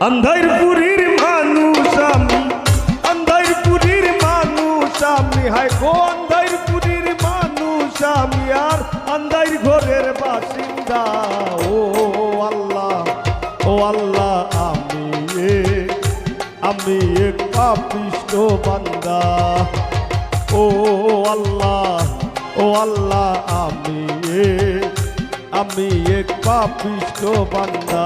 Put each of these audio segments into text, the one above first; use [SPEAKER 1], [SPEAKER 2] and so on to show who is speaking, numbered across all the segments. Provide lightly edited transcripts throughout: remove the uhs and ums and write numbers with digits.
[SPEAKER 1] আন্ধারপুরীর মানুষ আমি, আন্ধারপুরীর মানুষ আমি, হায় গো আন্ধারপুরীর মানুষ আমি, আর আন্ধার ঘরের বাসিন্দা। ও আল্লাহ, ও আল্লাহ, আমি এক পাপিষ্ঠ বান্দা। ও আল্লাহ, ও আল্লাহ, আমি এক পাপিষ্ঠ বান্দা।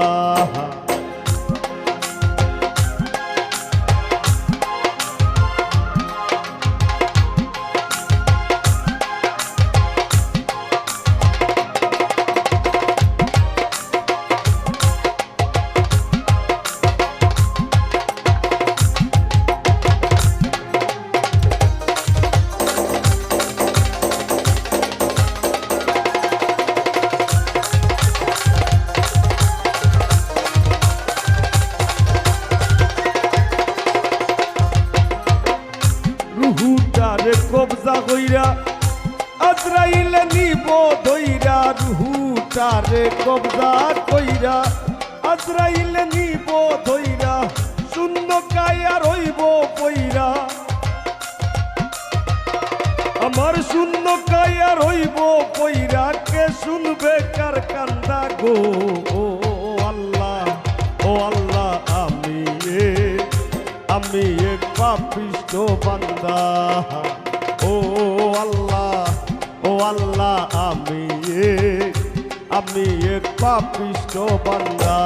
[SPEAKER 1] রুহুটারে কবজা কইরা আজরাইলে নিব ধইরা, রুহুটারে কবজা কইরা আজরাইলে নিব ধইরা, শূন্য কায়া রইব পইরা, আমার শূন্য কায়া রইব পইরা, কে শুনবে কার কান্দা গো। ও আল্লাহ, ও আল্লাহ, আমি এক পাপিষ্ঠ বান্দা। ও আল্লাহ, ও আল্লাহ, আমি এক পাপিষ্ঠ বান্দা।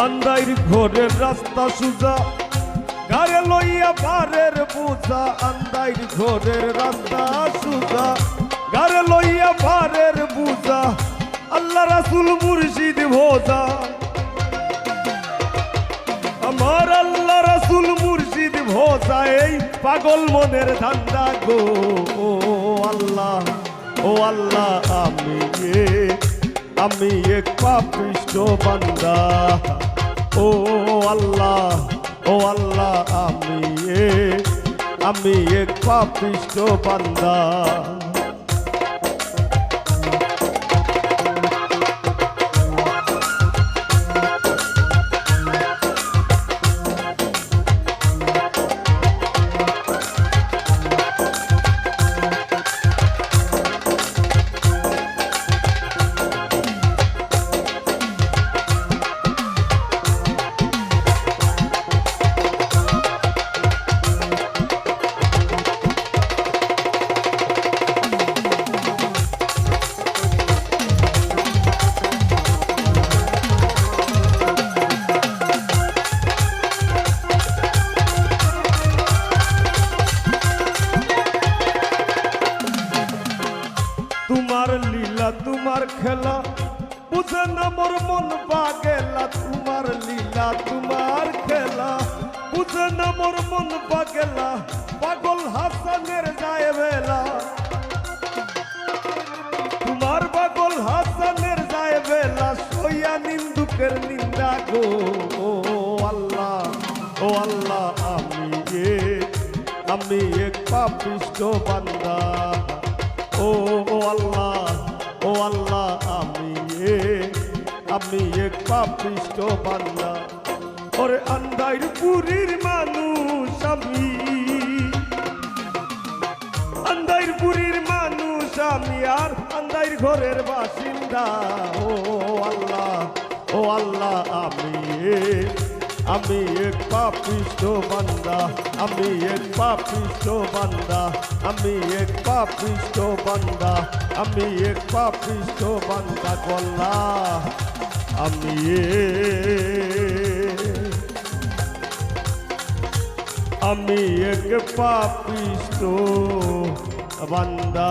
[SPEAKER 1] আন্ধার ঘরের রাস্তা সুজা, গারে লইয়া ভারের বোঝা, আন্ধার ঘরের রাস্তা সুজা, গারে লইয়া ভারের বোঝা, আল্লাহ রাসূল মুর্শিদ ভোজা, আমার আল্লাহ রাসূল মুর্শিদ ভোজা, এই পাগল মনের ধান্দা গো। ও আল্লাহ, ও আল্লাহ, আমি এক পাপিষ্ঠ বান্দা। ও আল্লাহ, ও আল্লাহ, আমি এক পাপিষ্ঠ বান্দা। তোমার লীলা তোমার খেলা বুঝে না মোর মন পাগেলা, তোমার লীলা তোমার খেলা বুঝে না মোর মন পাগেলা, পাগল হাসানের যায় বেলা, তোমার পাগল হাসানের যায় বেলা, সইয়া নিন্দুকের নিন্দা গো। ও আল্লাহ, ও আল্লাহ, আমি এক পাপিষ্ঠ বান্দা। ও আল্লাহ, ও আল্লাহ, আমি এক পাপিষ্ঠ বান্দা। ওরে আন্ধারপুরীর মানুষ আমি, আন্ধারপুরীর মানুষ আমি, আর আন্ধার ঘরের বাসিন্দা। ও আল্লাহ, ও আল্লাহ, আমি এক পাপিষ্ঠ বান্দা, আমি এক পাপিষ্ঠ বান্দা, আমি এক পাপিষ্ঠ বান্দা, আমি এক পাপিষ্ঠ বান্দা গল্লা, আমি এক পাপিষ্ঠ বান্দা।